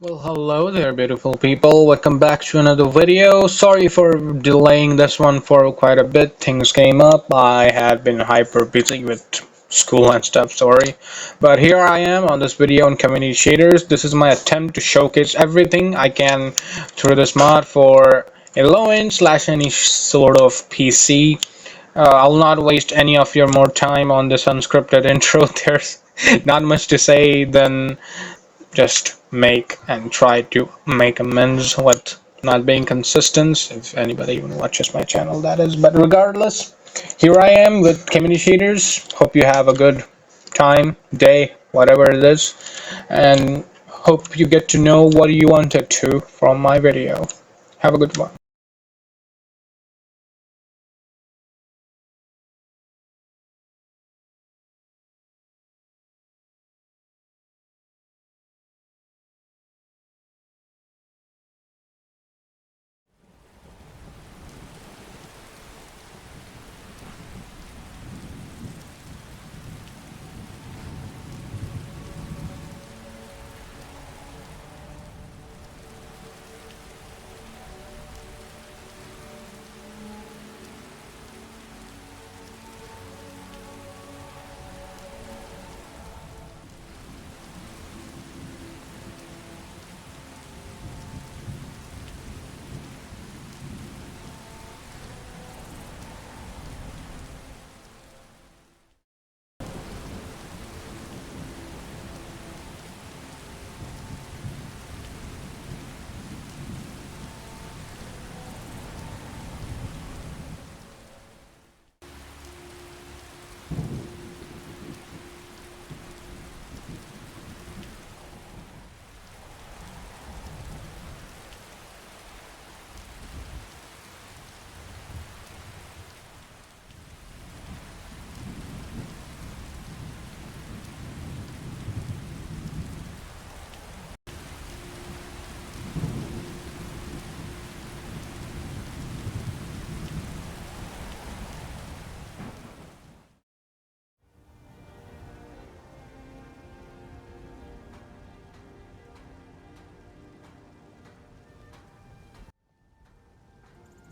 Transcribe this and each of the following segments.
Well, hello there, beautiful people. Welcome back to another video. Sorry for delaying this one for quite a bit. Things came up. I had been hyper busy with school and stuff, sorry. But here I am on this video on community shaders. This is my attempt to showcase everything I can through this mod for a low-end slash any sort of PC. I'll not waste any of your more time on this unscripted intro. There's not much to say than just make and try to make amends with not being consistent, if anybody even watches my channel, that is. But regardless, here I am with community shaders. Hope you have a good time, day, whatever it is, and hope you get to know what you wanted to from my video. Have a good one.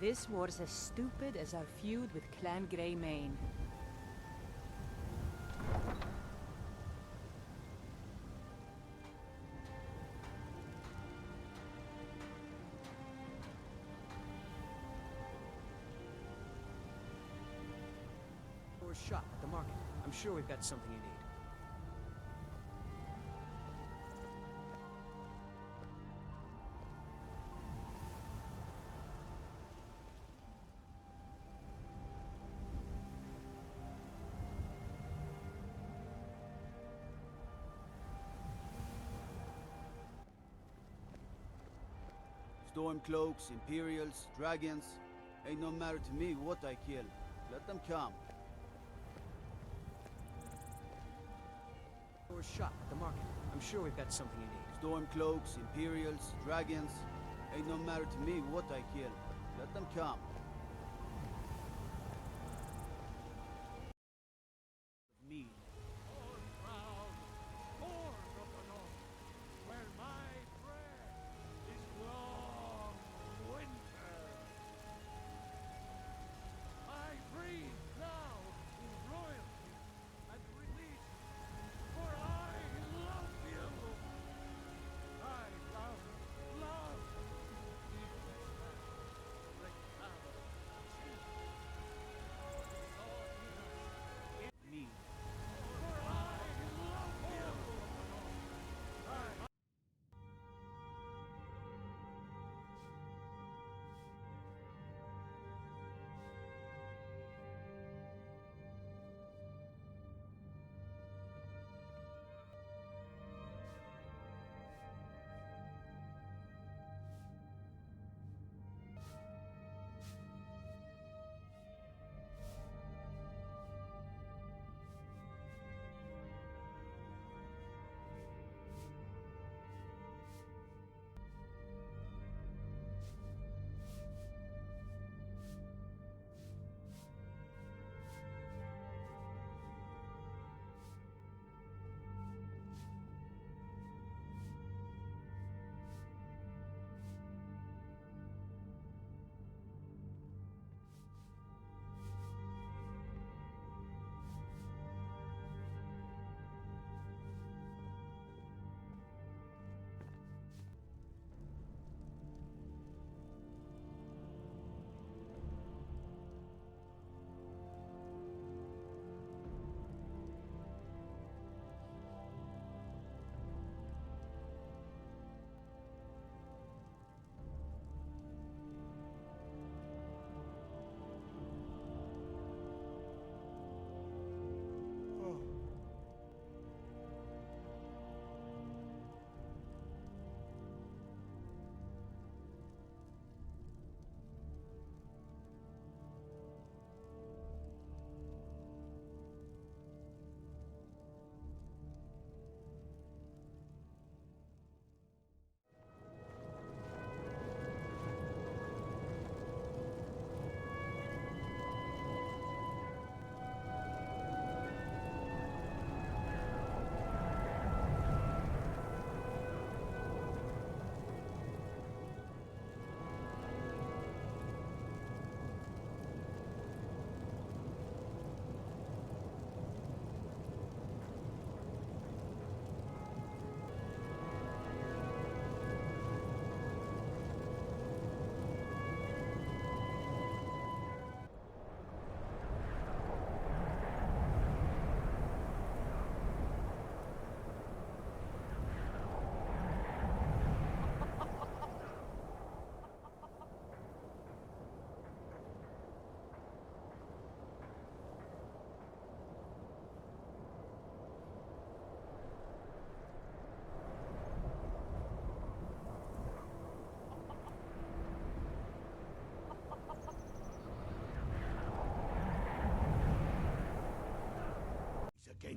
This war's as stupid as our feud with Clan Greymane. Or shop at the market. I'm sure we've got something you need. Stormcloaks, Imperials, Dragons. Ain't no matter to me what I kill. Let them come. Or shop at the market. I'm sure we've got something you need. Stormcloaks, Imperials, Dragons. Ain't no matter to me what I kill. Let them come. Me.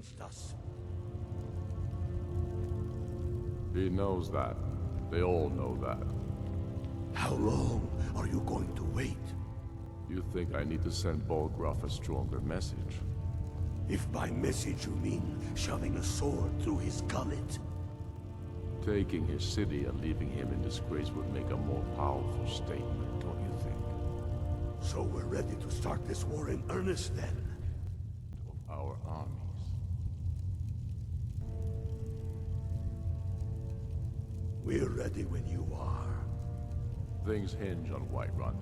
against us. He knows that. They all know that. How long are you going to wait? You think I need to send Bolgraf a stronger message? If by message you mean shoving a sword through his gullet. Taking his city and leaving him in disgrace would make a more powerful statement, don't you think? So we're ready to start this war in earnest then? Of our armies. We're ready when you are. Things hinge on Whiterun.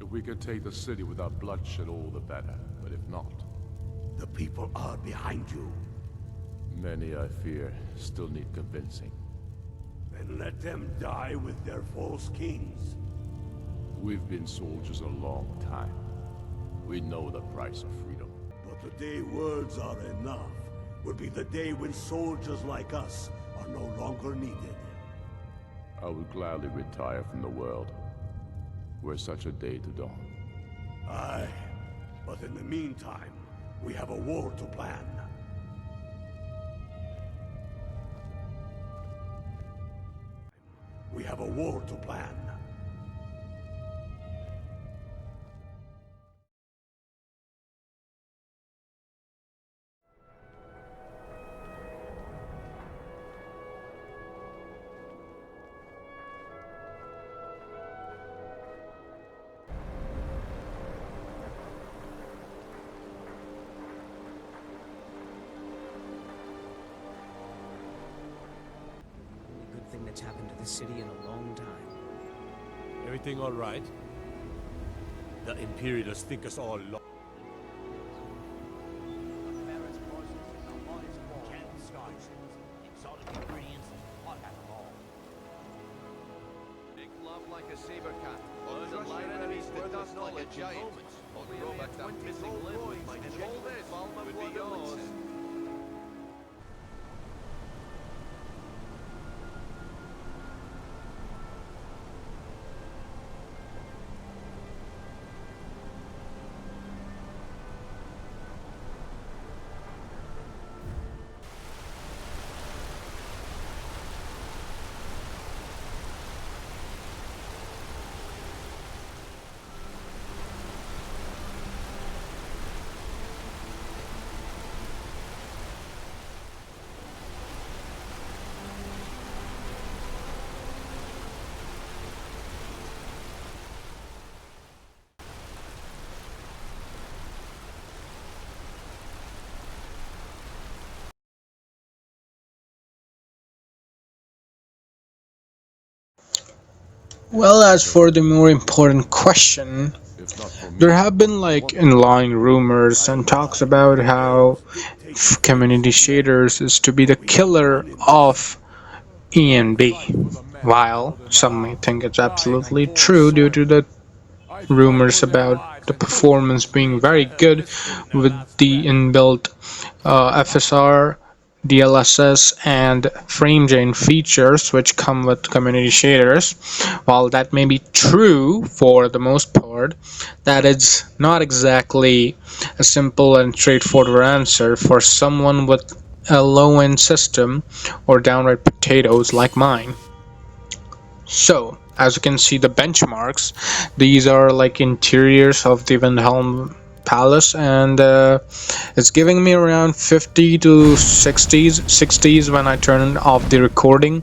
If we can take the city without bloodshed, all the better. But if not... The people are behind you. Many, I fear, still need convincing. Then let them die with their false kings. We've been soldiers a long time. We know the price of freedom. But the day words are enough will be the day when soldiers like us are no longer needed. I would gladly retire from the world, were such a day to dawn. Aye, but in the meantime, we have a war to plan. We have a war to plan. Good thing that's happened to this city in a long time. Everything all right? The Imperialists think us all lost. Big love like a saber cat. Or delight enemies to dust like a giant. Or grow back that missing limb with my gentle palm would be yours. Well, as for the more important question, If not for me, there have been like inline rumors and talks about how community shaders is to be the killer of ENB. While some may think it's absolutely true due to the rumors about the performance being very good with the inbuilt FSR, DLSS, and FrameGen features which come with community shaders. While that may be true for the most part, that is not exactly a simple and straightforward answer for someone with a low-end system or downright potatoes like mine. So, as you can see the benchmarks, these are like interiors of the Windhelm Palace, and it's giving me around 50 to 60s when I turn off the recording.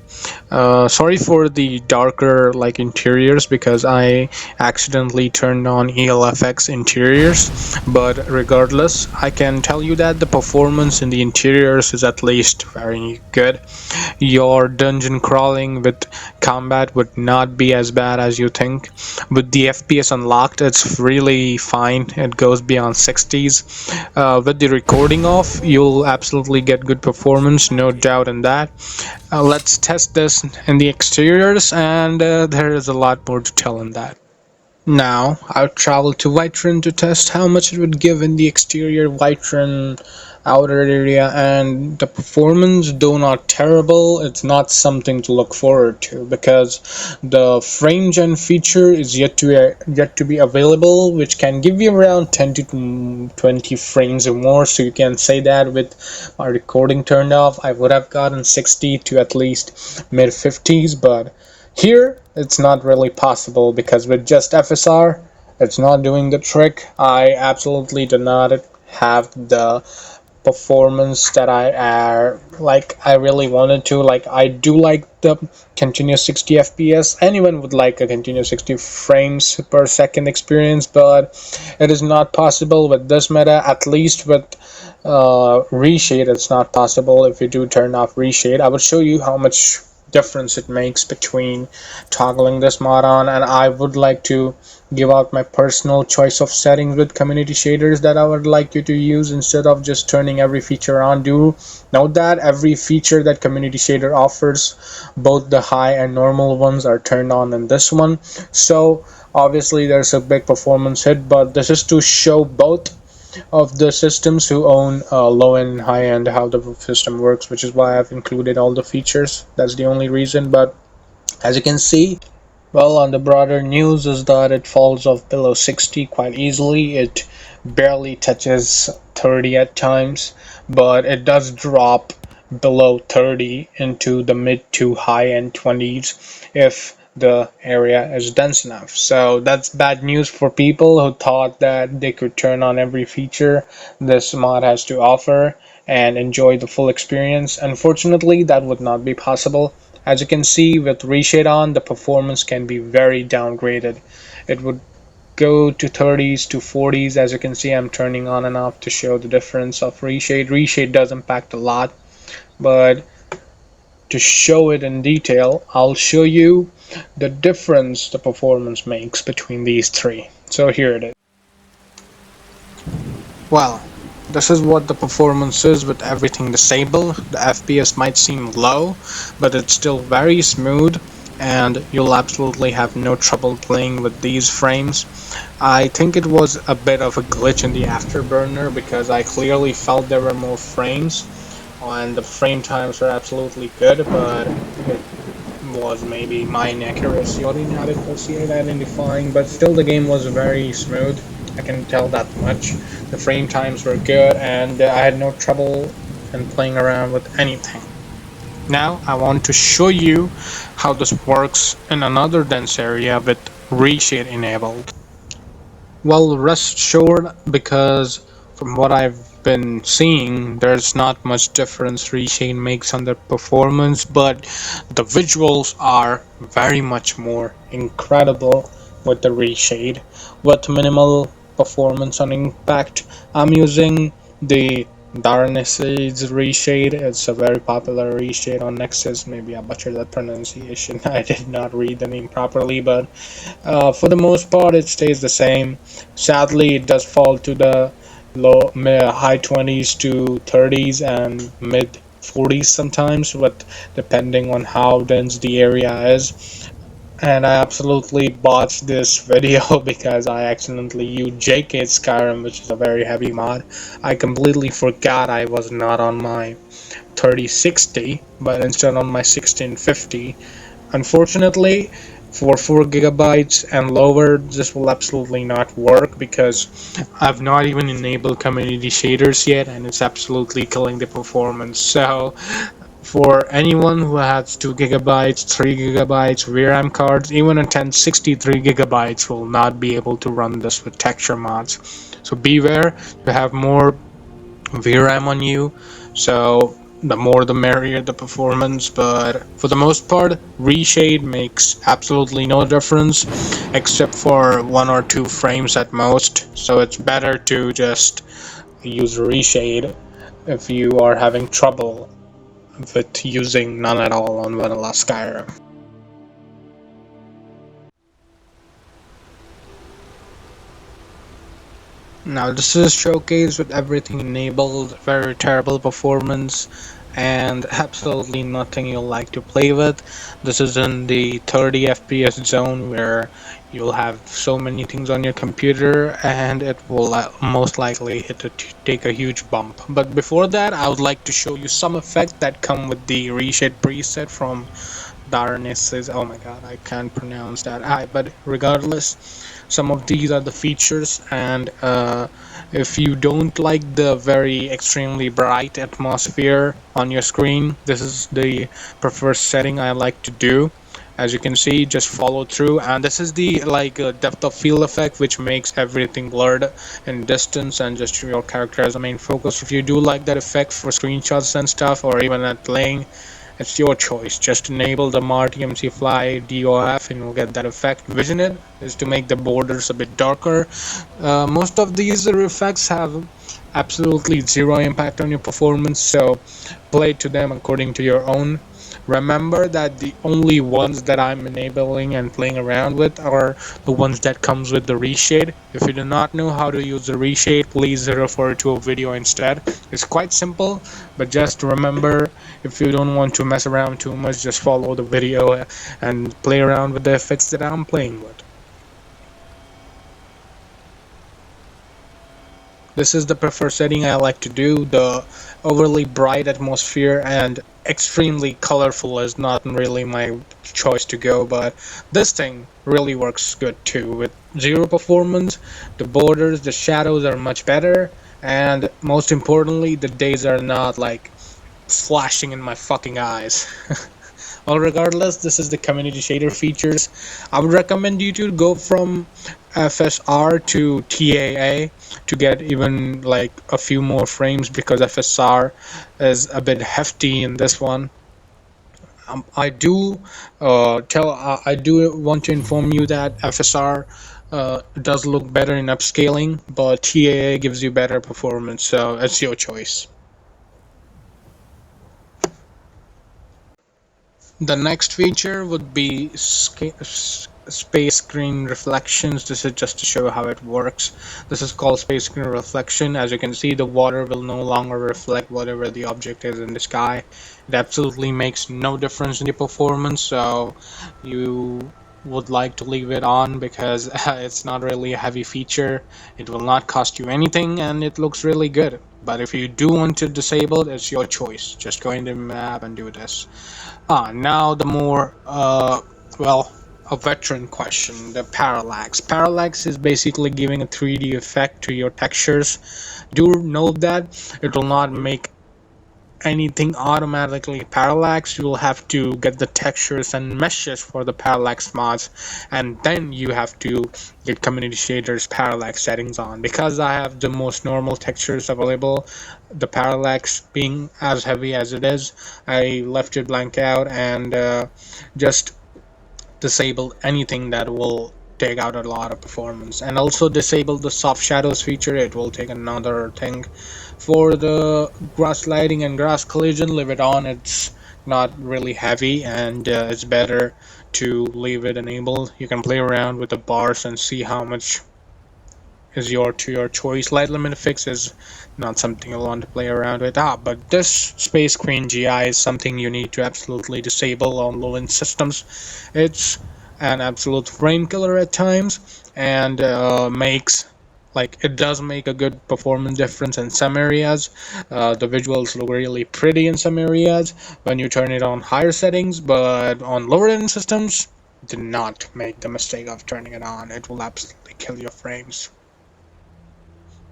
Sorry for the darker like interiors because I accidentally turned on ELFX interiors, but regardless I can tell you that the performance in the interiors is at least very good. Your dungeon crawling with combat would not be as bad as you think. With the FPS unlocked, it's really fine. It goes beyond 60s. With the recording off, you'll absolutely get good performance, no doubt in that. Let's test this in the exteriors, and there is a lot more to tell in that. Now, I've traveled to Whiterun to test how much it would give in the exterior Whiterun outer area, and the performance, though not terrible, it's not something to look forward to because the frame gen feature is yet to be available, which can give you around 10 to 20 frames or more. So you can say that with my recording turned off, I would have gotten 60 to at least mid 50s, but here, it's not really possible because with just FSR, it's not doing the trick. I absolutely do not have the performance that I really wanted to. Like, I do like the continuous 60 FPS. Anyone would like a continuous 60 frames per second experience, but it is not possible with this meta. At least with reshade, it's not possible. If you do turn off reshade, I will show you how much difference it makes between toggling this mod on, and I would like to give out my personal choice of settings with community shaders that I would like you to use instead of just turning every feature on. Do note that every feature that community shader offers, both the high and normal ones, are turned on in this one. So obviously there's a big performance hit, but this is to show both of the systems who own low end and high end how the system works, which is why I've included all the features. That's the only reason. But as you can see, well, on the broader news is that it falls off below 60 quite easily. It barely touches 30 at times, but it does drop below 30 into the mid to high end 20s if the area is dense enough. So that's bad news for people who thought that they could turn on every feature this mod has to offer and enjoy the full experience. Unfortunately, that would not be possible. As you can see, with reshade on, the performance can be very downgraded. It would go to 30s to 40s. As you can see, I'm turning on and off to show the difference of reshade. Reshade does impact a lot, but to show it in detail, I'll show you the difference the performance makes between these three. So here it is. Well, this is what the performance is with everything disabled. The FPS might seem low, but it's still very smooth and you'll absolutely have no trouble playing with these frames. I think it was a bit of a glitch in the afterburner because I clearly felt there were more frames and the frame times were absolutely good, but it was maybe my inaccuracy or inadequacy in identifying, but still the game was very smooth. I can tell that much. The frame times were good and I had no trouble in playing around with anything. Now I want to show you how this works in another dense area with reshade enabled. Well, rest assured, because from what I've been seeing, there's not much difference reshade makes on the performance, but the visuals are very much more incredible with the reshade. With minimal performance on impact, I'm using the Darneside's reshade. It's a very popular reshade on Nexus. Maybe I butchered that pronunciation. I did not read the name properly, but for the most part it stays the same. Sadly, it does fall to the high 20s to 30s and mid 40s sometimes, but depending on how dense the area is. And I absolutely botched this video because I accidentally used JK Skyrim, which is a very heavy mod. I completely forgot I was not on my 3060, but instead on my 1650. Unfortunately, for 4 gigabytes and lower, this will absolutely not work because I've not even enabled community shaders yet, and it's absolutely killing the performance. So for anyone who has 2 gigabytes, 3 gigabytes VRAM cards, even a 1063 gigabytes will not be able to run this with texture mods. So beware, you have more VRAM on you, so the more the merrier the performance, but for the most part, reshade makes absolutely no difference except for 1 or 2 frames at most, so it's better to just use reshade if you are having trouble with using none at all on vanilla Skyrim. Now this is showcase with everything enabled, very terrible performance, and absolutely nothing you'll like to play with. This is in the 30 FPS zone where you'll have so many things on your computer and it will most likely take a huge bump. But before that, I would like to show you some effects that come with the reshade preset from Darnesses. Oh my god, I can't pronounce that. But regardless, some of these are the features, and if you don't like the very extremely bright atmosphere on your screen, this is the preferred setting I like to do. As you can see, just follow through, and this is the depth of field effect, which makes everything blurred in distance and just your character as the main focus. If you do like that effect for screenshots and stuff, or even at playing, it's your choice. Just enable the MarTMC Fly DOF and you'll get that effect. Vision it is to make the borders a bit darker. Most of these effects have absolutely zero impact on your performance, so play to them according to your own. Remember that the only ones that I'm enabling and playing around with are the ones that comes with the reshade. If you do not know how to use the reshade, please refer to a video instead. It's quite simple, but just remember, if you don't want to mess around too much, just follow the video and play around with the effects that I'm playing with. This is the preferred setting I like to do. The overly bright atmosphere and extremely colorful is not really my choice to go, but this thing really works good too. With zero performance, the borders, the shadows are much better, and most importantly, the days are not like flashing in my fucking eyes. Well, regardless, this is the community shader features. I would recommend you to go from FSR to TAA to get even like a few more frames, because FSR is a bit hefty in this one. I do want to inform you that FSR does look better in upscaling, but TAA gives you better performance, so it's your choice. The next feature would be space screen reflections. This is just to show how it works. This is called space screen reflection. As you can see, the water will no longer reflect whatever the object is in the sky. It absolutely makes no difference in the performance, so you would like to leave it on because it's not really a heavy feature. It will not cost you anything and it looks really good. But if you do want to disable it, it's your choice. Just go into the map and do this. Now the more, well, a veteran question, the parallax. Parallax is basically giving a 3D effect to your textures. Do note that it will not make anything automatically parallax. You will have to get the textures and meshes for the parallax mods, and then you have to get community shaders parallax settings on. Because I have the most normal textures available, the parallax being as heavy as it is, I left it blank out and just disabled anything that will take out a lot of performance, and also disable the soft shadows feature. It will take another thing. For the grass lighting and grass collision, leave it on. It's not really heavy and it's better to leave it enabled. You can play around with the bars and see how much is your choice. Light limit fix is not something you'll want to play around with. But this space screen GI is something you need to absolutely disable on low-end systems. It's an absolute frame killer at times, and it does make a good performance difference in some areas. The visuals look really pretty in some areas when you turn it on higher settings, but on lower end systems, do not make the mistake of turning it on. It will absolutely kill your frames.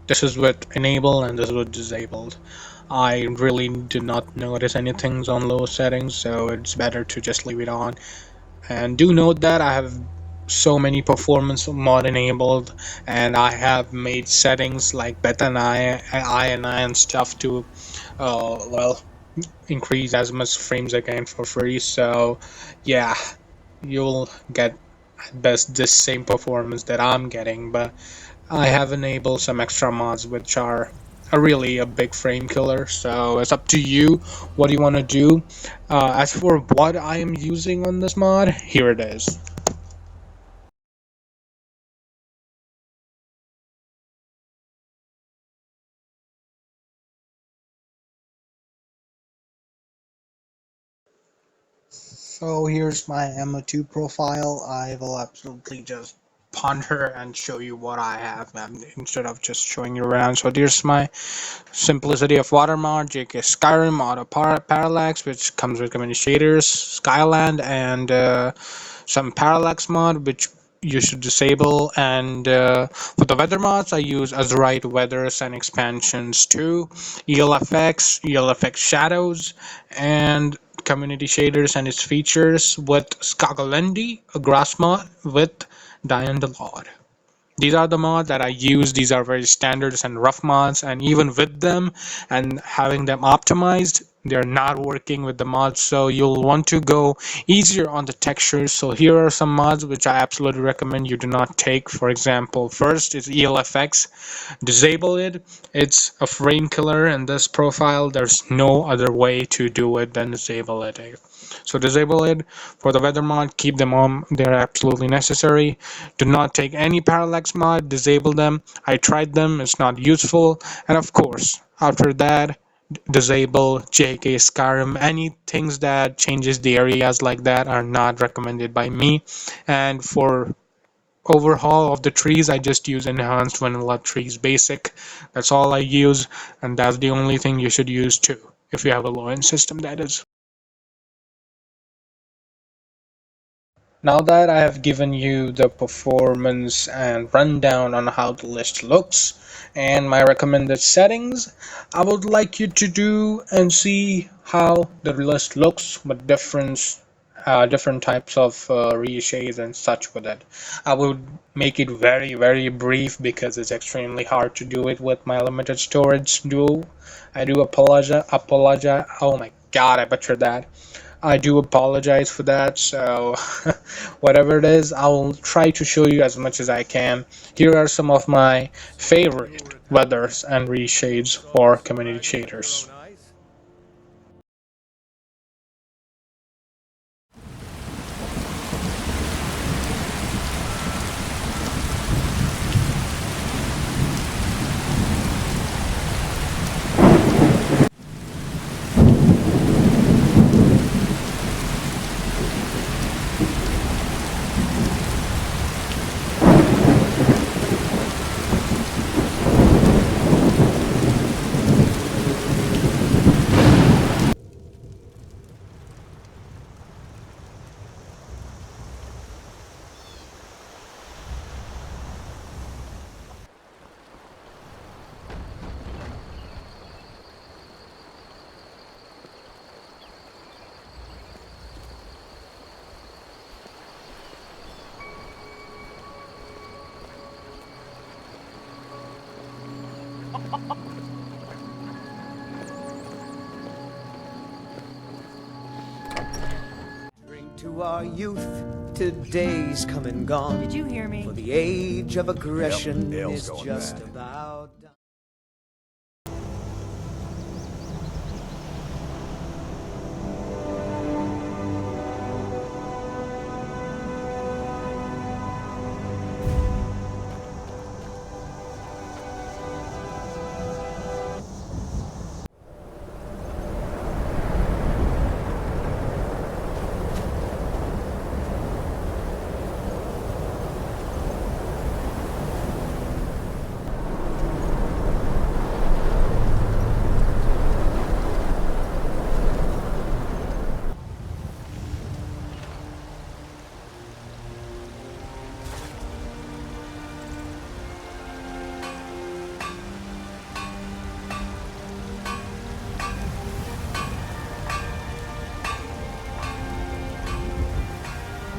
This is with enable and this is with disabled. I really do not notice anything on low settings, so it's better to just leave it on. And do note that I have so many performance mod enabled, and I have made settings like beta and INI and stuff to well, increase as much frames I can for free. So yeah, you'll get at best this same performance that I'm getting, but I have enabled some extra mods which are really a big frame killer, so it's up to you what you want to do. As for what I am using on this mod, here it is. So here's my MO2 profile. I will absolutely just ponder and show you what I have instead of just showing you around. So here's my Simplicity of Water mod, JK Skyrim, Auto Parallax, which comes with community shaders, Skyland, and some Parallax mod, which you should disable. And for the weather mods, I use Azurite Weathers and expansions too, ELFX Shadows, and community shaders and its features with SKOGLENDI, a grass mod with Diane the Lord. These are the mods that I use. These are very standards and rough mods, and even with them and having them optimized, they're not working with the mods, so you'll want to go easier on the textures. So here are some mods which I absolutely recommend you do not take. For example, first is ELFX. Disable it. It's a frame killer in this profile. There's no other way to do it than disable it. So disable it. For the weather mod, keep them on. They're absolutely necessary. Do not take any parallax mod. Disable them. I tried them. It's not useful. And of course, after that, disable JK Skyrim. Any things that changes the areas like that are not recommended by me. And for overhaul of the trees, I just use enhanced vanilla trees basic. That's all I use, and that's the only thing you should use too, if you have a low-end system, that is. Now that I have given you the performance and rundown on how the list looks and my recommended settings, I would like you to do and see how the list looks with different types of reshades and such with it. I will make it very brief because it's extremely hard to do it with my limited storage duo. I do apologize. Oh my god, I butchered that. I do apologize for that, so whatever it is, I'll try to show you as much as I can. Here are some of my favorite weathers and reshades for community shaders. Drink to our youth, today's come and gone. Did you hear me? For the age of aggression Ale's is going just mad. about done.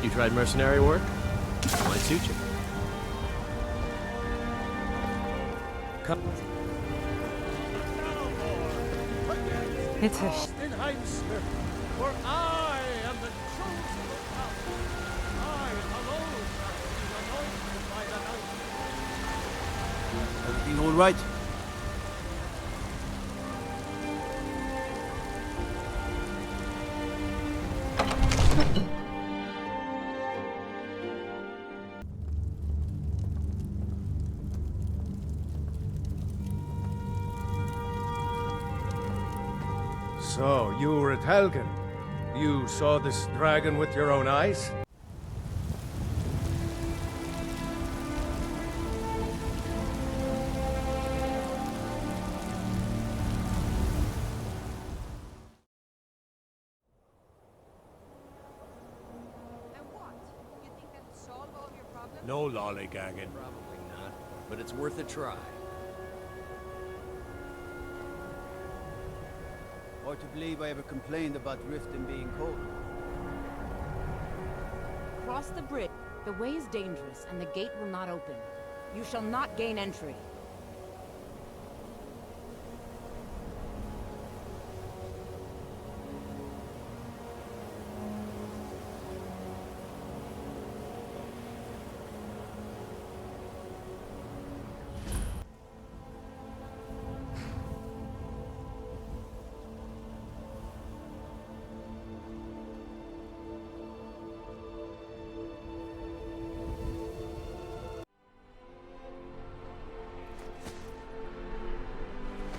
You tried mercenary work? Might suit you. Come. It's a For I am the chosen one. I alone shall be anointed by the night. Everything all right? So, you were at Helgen. You saw this dragon with your own eyes? And what? You think that'll solve all your problems? No lollygagging. Probably not, but it's worth a try. Or to believe I ever complained about Riften being cold. Cross the bridge. The way is dangerous, and the gate will not open. You shall not gain entry.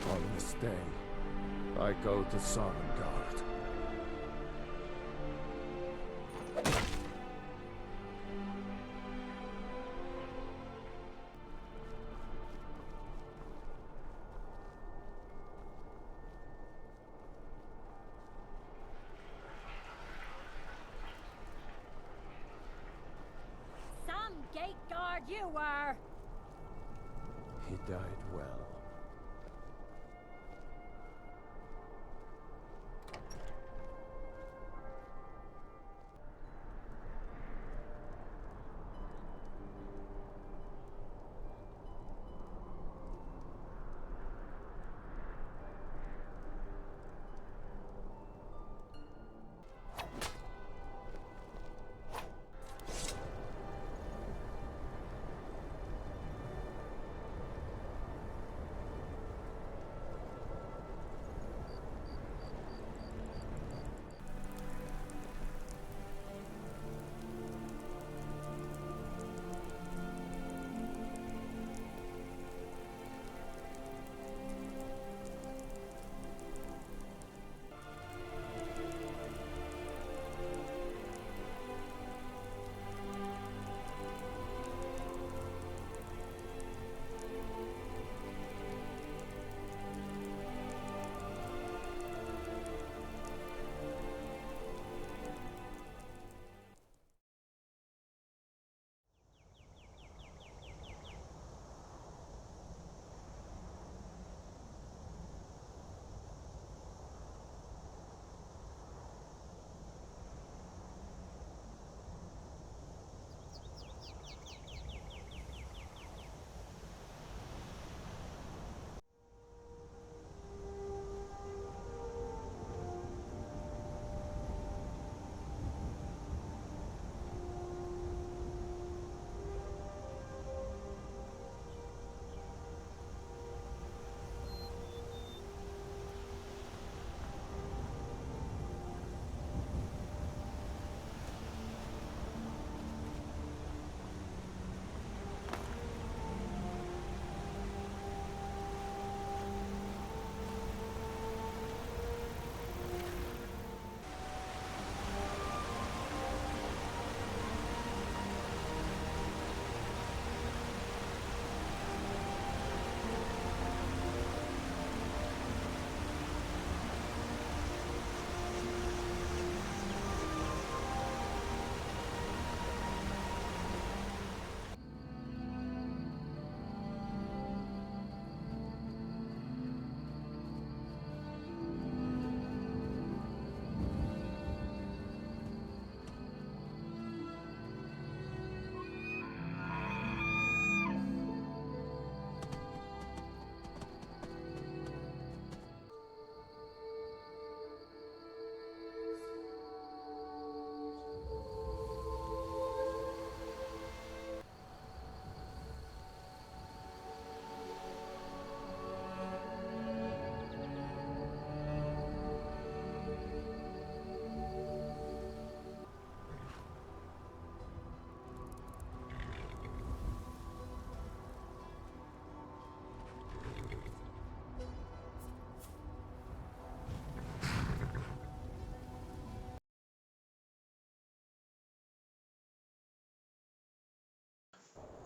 On this day, I go to Sorengard. Some gate guard you were! He died well.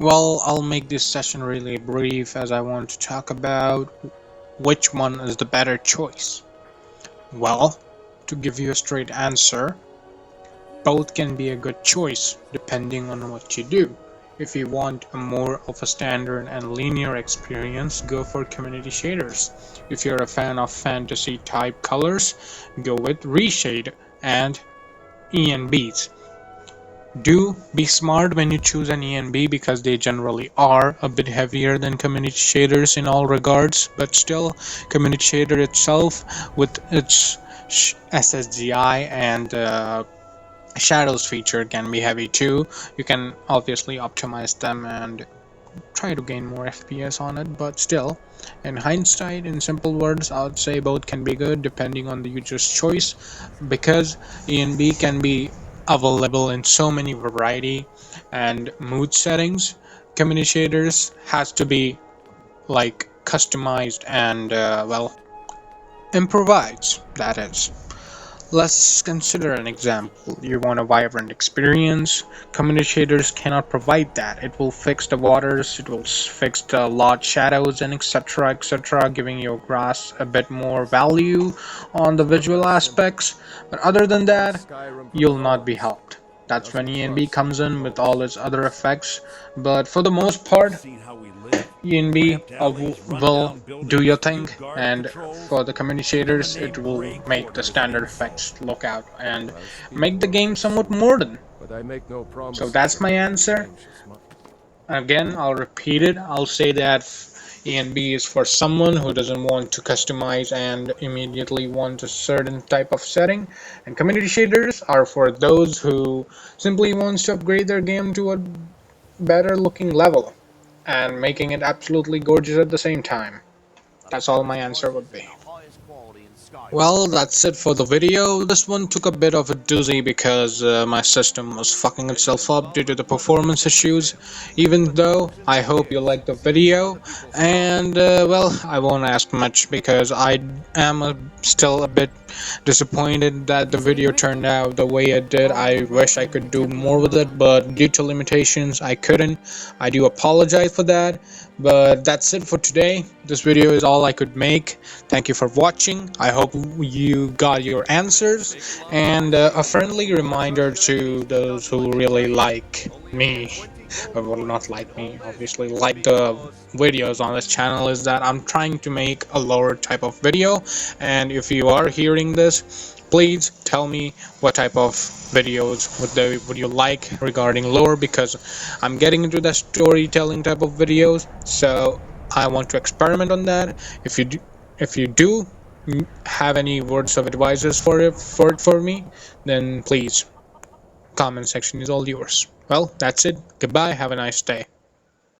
Well, I'll make this session really brief as I want to talk about which one is the better choice. Well, to give you a straight answer, both can be a good choice depending on what you do. If you want a more of a standard and linear experience, go for community shaders. If you're a fan of fantasy type colors, go with reshade and ENBs. Do be smart when you choose an ENB because they generally are a bit heavier than community shaders in all regards, but still, community shader itself with its SSGI and shadows feature can be heavy too. You can obviously optimize them and try to gain more FPS on it, but still, in hindsight, in simple words, I would say both can be good depending on the user's choice, because ENB can be available in so many variety and mood settings. Community shaders has to be like customized and well, improvised, that is. Let's consider an example. You want a vibrant experience. Community shaders cannot provide that. It will fix the waters, it will fix the lot shadows, and etc. etc., giving your grass a bit more value on the visual aspects. But other than that, you'll not be helped. That's when ENB comes in with all its other effects. But for the most part, ENB will do your thing, and for the community shaders, it will make the standard effects look out and make the game somewhat modern. So that's my answer. Again, I'll repeat it. I'll say that ENB is for someone who doesn't want to customize and immediately want a certain type of setting, and community shaders are for those who simply wants to upgrade their game to a better looking level and making it absolutely gorgeous at the same time. That's all my answer would be. Well, that's it for the video. This one took a bit of a doozy because my system was fucking itself up due to the performance issues. Even though I hope you liked the video, and well, I won't ask much because I am still a bit disappointed that the video turned out the way it did. I wish I could do more with it, but due to limitations, I couldn't. I do apologize for that. But that's it for today. This video is all I could make. Thank you for watching. I hope you got your answers, and a friendly reminder to those who really like me, or well, not like me, obviously like the videos on this channel, is that I'm trying to make a lower type of video, and if you are hearing this, please tell me what type of videos would you like regarding lore, because I'm getting into the storytelling type of videos, so I want to experiment on that. If you do have any words of advices for me, then please, comment section is all yours. Well, that's it. Goodbye. Have a nice day.